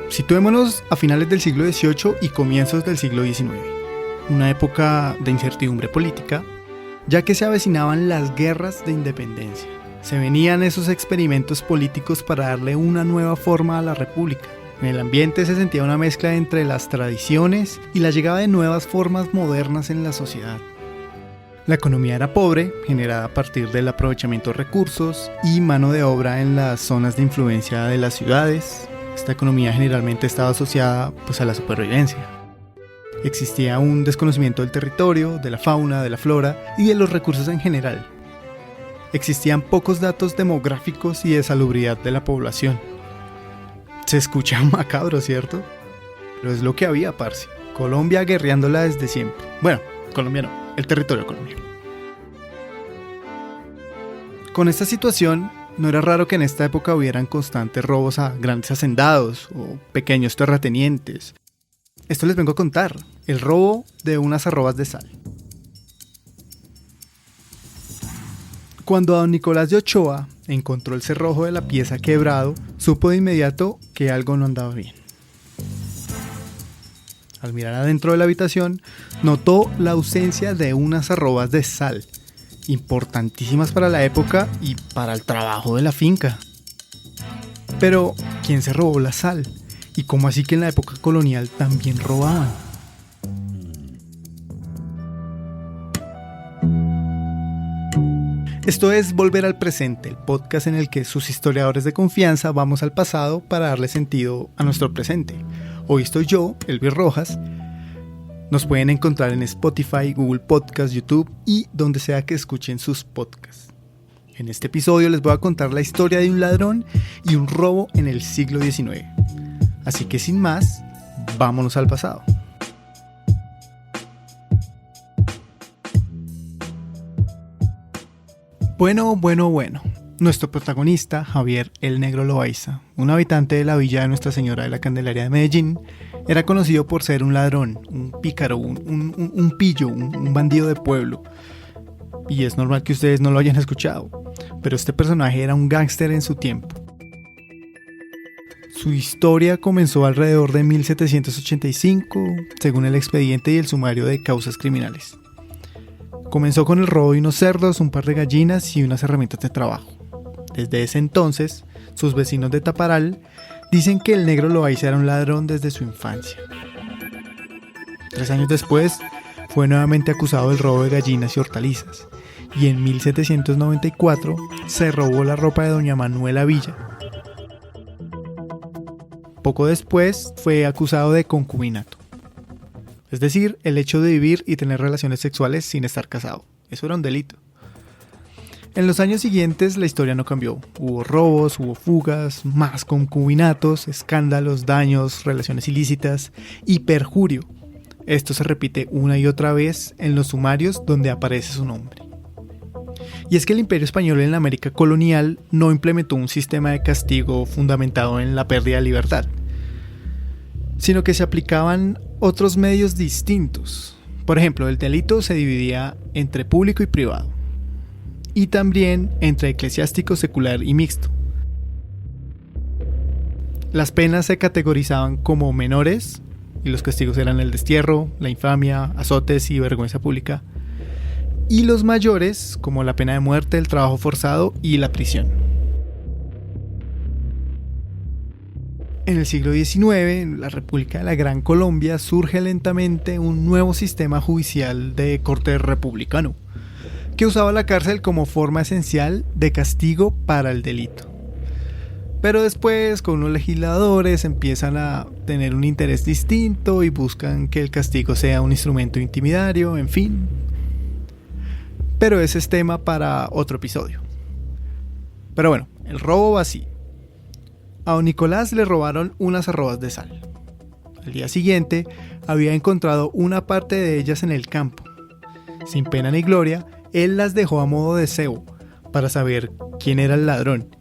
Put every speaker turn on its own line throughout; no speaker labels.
Situémonos a finales del siglo XVIII y comienzos del siglo XIX, una época de incertidumbre política, ya que se avecinaban las guerras de independencia. Se venían esos experimentos políticos para darle una nueva forma a la república. En el ambiente se sentía una mezcla entre las tradiciones y la llegada de nuevas formas modernas en la sociedad. La economía era pobre, generada a partir del aprovechamiento de recursos y mano de obra en las zonas de influencia de las ciudades. Esta economía generalmente estaba asociada a la supervivencia. Existía un desconocimiento del territorio, de la fauna, de la flora y de los recursos en general. Existían pocos datos demográficos y de salubridad de la población. Se escucha macabro, ¿cierto? Pero es lo que había, parce. Colombia guerreándola desde siempre. Bueno, Colombia no, el territorio colombiano. Con esta situación, no era raro que en esta época hubieran constantes robos a grandes hacendados o pequeños terratenientes. Esto les vengo a contar, el robo de unas arrobas de sal. Cuando don Nicolás de Ochoa encontró el cerrojo de la pieza quebrado, supo de inmediato que algo no andaba bien. Al mirar adentro de la habitación, notó la ausencia de unas arrobas de sal, importantísimas para la época y para el trabajo de la finca. Pero, ¿quién se robó la sal? ¿Y cómo así que en la época colonial también robaban? Esto es Volver al Presente, el podcast en el que sus historiadores de confianza vamos al pasado para darle sentido a nuestro presente. Hoy estoy yo, Elvis Rojas. Nos pueden encontrar en Spotify, Google Podcast, YouTube y donde sea que escuchen sus podcasts. En este episodio les voy a contar la historia de un ladrón y un robo en el siglo XIX. Así que sin más, vámonos al pasado. Bueno. Nuestro protagonista, Javier el Negro Loaiza, un habitante de la villa de Nuestra Señora de la Candelaria de Medellín, era conocido por ser un ladrón, un pícaro, un pillo, un bandido de pueblo. Y es normal que ustedes no lo hayan escuchado, pero este personaje era un gángster en su tiempo. Su historia comenzó alrededor de 1785, según el expediente y el sumario de causas criminales. Comenzó con el robo de unos cerdos, un par de gallinas y unas herramientas de trabajo. Desde ese entonces, sus vecinos de Taparal dicen que el Negro Loaiza era un ladrón desde su infancia. 3 años después, fue nuevamente acusado del robo de gallinas y hortalizas, y en 1794 se robó la ropa de doña Manuela Villa. Poco después, fue acusado de concubinato. Es decir, el hecho de vivir y tener relaciones sexuales sin estar casado. Eso era un delito. En los años siguientes la historia no cambió. Hubo robos, hubo fugas, más concubinatos, escándalos, daños, relaciones ilícitas y perjurio. Esto se repite una y otra vez en los sumarios donde aparece su nombre. Y es que el Imperio Español en la América colonial no implementó un sistema de castigo fundamentado en la pérdida de libertad, sino que se aplicaban otros medios distintos. Por ejemplo, el delito se dividía entre público y privado, y también entre eclesiástico, secular y mixto. Las penas se categorizaban como menores, y los castigos eran el destierro, la infamia, azotes y vergüenza pública, y los mayores, como la pena de muerte, el trabajo forzado y la prisión. En el siglo XIX, en la República de la Gran Colombia, surge lentamente un nuevo sistema judicial de corte republicano, que usaba la cárcel como forma esencial de castigo para el delito. Pero después, con unos legisladores, empiezan a tener un interés distinto y buscan que el castigo sea un instrumento intimidario, en fin. Pero ese es tema para otro episodio. Pero bueno, el robo va así. A don Nicolás le robaron unas arrobas de sal. Al día siguiente, había encontrado una parte de ellas en el campo. Sin pena ni gloria, él las dejó a modo de cebo, para saber quién era el ladrón.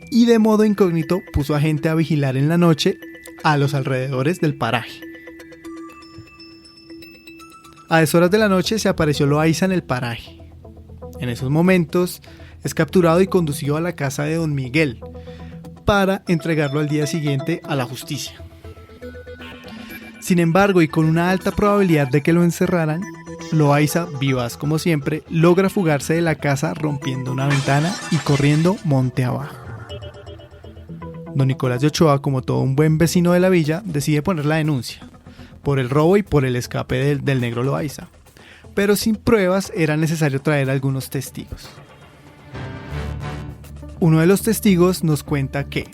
Y de modo incógnito puso a gente a vigilar en la noche a los alrededores del paraje. A deshoras de la noche se apareció Loaiza en el paraje. En esos momentos es capturado y conducido a la casa de don Miguel, para entregarlo al día siguiente a la justicia. Sin embargo, y con una alta probabilidad de que lo encerraran, Loaiza, vivaz como siempre, logra fugarse de la casa rompiendo una ventana y corriendo monte abajo. Don Nicolás de Ochoa, como todo un buen vecino de la villa, decide poner la denuncia por el robo y por el escape del negro Loaiza. Pero sin pruebas era necesario traer algunos testigos. Uno de los testigos nos cuenta que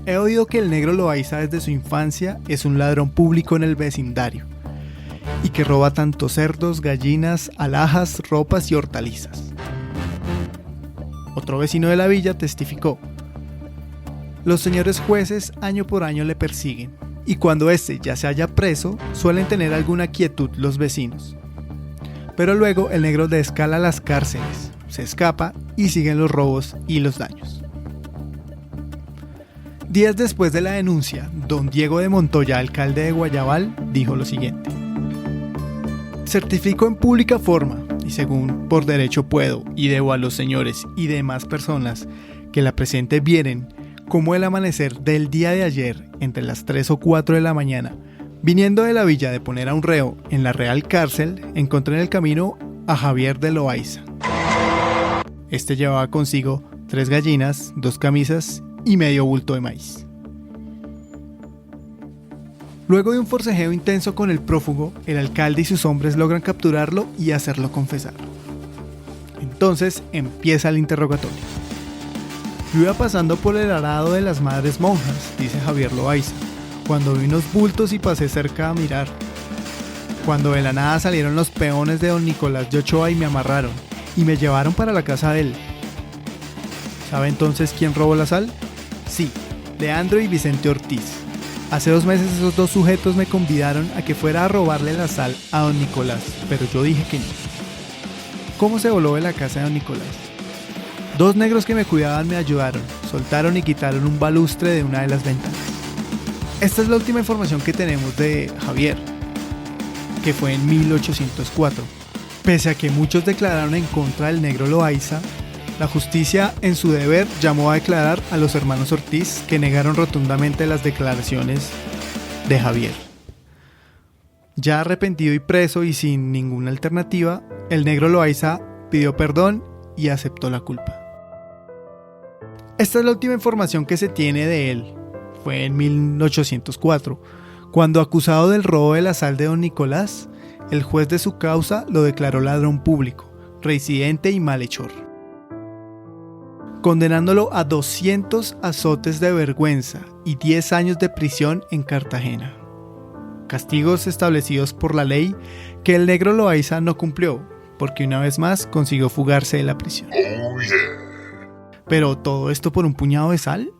he oído que el negro Loaiza desde su infancia es un ladrón público en el vecindario y que roba tanto cerdos, gallinas, alhajas, ropas y hortalizas. Otro vecino de la villa testificó: los señores jueces año por año le persiguen y cuando éste ya se halla preso suelen tener alguna quietud los vecinos. Pero luego el negro descala las cárceles, se escapa y siguen los robos y los daños. Días después de la denuncia, don Diego de Montoya, alcalde de Guayabal, dijo lo siguiente: certifico en pública forma, y según por derecho puedo y debo a los señores y demás personas que la presente vieren, como el amanecer del día de ayer, entre las 3 o 4 de la mañana, viniendo de la villa de poner a un reo en la Real Cárcel, encontré en el camino a Javier de Loaiza. Este llevaba consigo 3 gallinas, 2 camisas y medio bulto de maíz. Luego de un forcejeo intenso con el prófugo, el alcalde y sus hombres logran capturarlo y hacerlo confesar. Entonces empieza el interrogatorio. Yo iba pasando por el arado de las madres monjas, dice Javier Loaiza, cuando vi unos bultos y pasé cerca a mirar. Cuando de la nada salieron los peones de don Nicolás de Ochoa y me amarraron y me llevaron para la casa de él. ¿Sabe entonces quién robó la sal? Sí, Leandro y Vicente Ortiz. Hace 2 meses esos 2 sujetos me convidaron a que fuera a robarle la sal a don Nicolás, pero yo dije que no. ¿Cómo se voló de la casa de don Nicolás? 2 negros que me cuidaban me ayudaron, soltaron y quitaron un balustre de una de las ventanas. Esta es la última información que tenemos de Javier, que fue en 1804. Pese a que muchos declararon en contra del negro Loaiza, la justicia, en su deber, llamó a declarar a los hermanos Ortiz, que negaron rotundamente las declaraciones de Javier. Ya arrepentido y preso y sin ninguna alternativa, el negro Loaiza pidió perdón y aceptó la culpa. Esta es la última información que se tiene de él. Fue en 1804, cuando, acusado del robo de la sal de don Nicolás, el juez de su causa lo declaró ladrón público, reincidente y malhechor, condenándolo a 200 azotes de vergüenza y 10 años de prisión en Cartagena. Castigos establecidos por la ley que el negro Loaiza no cumplió, porque una vez más consiguió fugarse de la prisión. Oh, yeah. ¿Pero todo esto por un puñado de sal?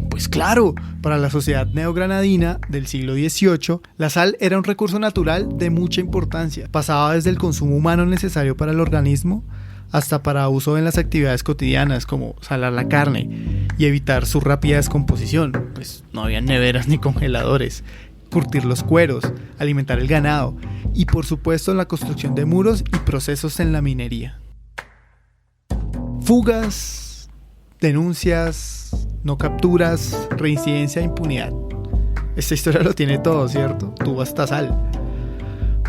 Pues claro, para la sociedad neogranadina del siglo XVIII, la sal era un recurso natural de mucha importancia. Pasaba desde el consumo humano necesario para el organismo hasta para uso en las actividades cotidianas como salar la carne y evitar su rápida descomposición, pues no había neveras ni congeladores, curtir los cueros, alimentar el ganado y por supuesto la construcción de muros y procesos en la minería. Fugas, denuncias, no capturas, reincidencia e impunidad. Esta historia lo tiene todo, ¿cierto? Tuvo hasta sal.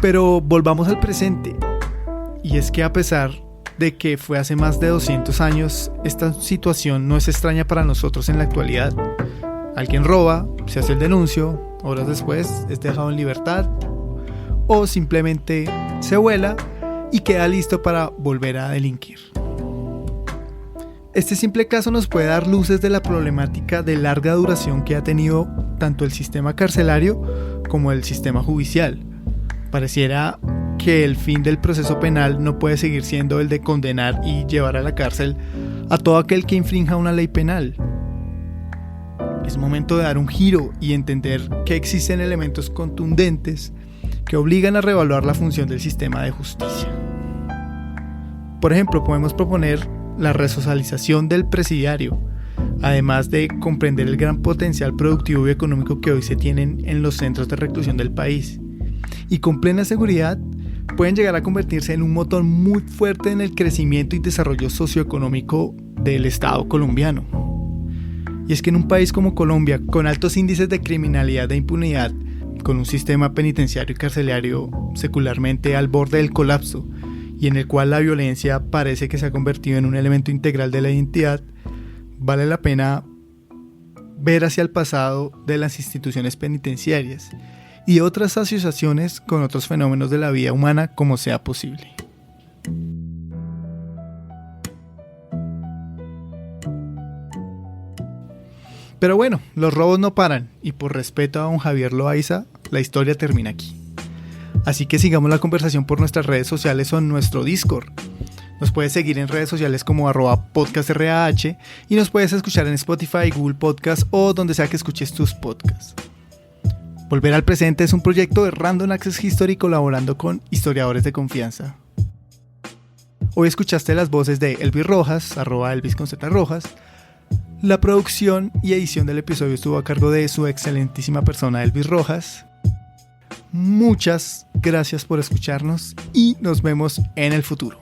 Pero volvamos al presente. Y es que a pesar de que fue hace más de 200 años, esta situación no es extraña para nosotros en la actualidad. Alguien roba, se hace el denuncio, horas después es dejado en libertad o simplemente se vuela y queda listo para volver a delinquir. Este simple caso nos puede dar luces de la problemática de larga duración que ha tenido tanto el sistema carcelario como el sistema judicial. Pareciera que el fin del proceso penal no puede seguir siendo el de condenar y llevar a la cárcel a todo aquel que infrinja una ley penal. Es momento de dar un giro y entender que existen elementos contundentes que obligan a reevaluar la función del sistema de justicia. Por ejemplo, podemos proponer la resocialización del presidiario, además de comprender el gran potencial productivo y económico que hoy se tienen en los centros de reclusión del país, y con plena seguridad pueden llegar a convertirse en un motor muy fuerte en el crecimiento y desarrollo socioeconómico del Estado colombiano. Y es que en un país como Colombia, con altos índices de criminalidad e impunidad, con un sistema penitenciario y carcelario secularmente al borde del colapso, y en el cual la violencia parece que se ha convertido en un elemento integral de la identidad, vale la pena ver hacia el pasado de las instituciones penitenciarias y otras asociaciones con otros fenómenos de la vida humana como sea posible. Pero bueno, los robos no paran y por respeto a don Javier Loaiza, la historia termina aquí. Así que sigamos la conversación por nuestras redes sociales o en nuestro Discord. Nos puedes seguir en redes sociales como @podcastrah y nos puedes escuchar en Spotify, Google Podcast o donde sea que escuches tus podcasts. Volver al presente es un proyecto de Random Access History colaborando con historiadores de confianza. Hoy escuchaste las voces de Elvis Rojas, @Elvis con Z Rojas. La producción y edición del episodio estuvo a cargo de su excelentísima persona Elvis Rojas. Muchas gracias por escucharnos y nos vemos en el futuro.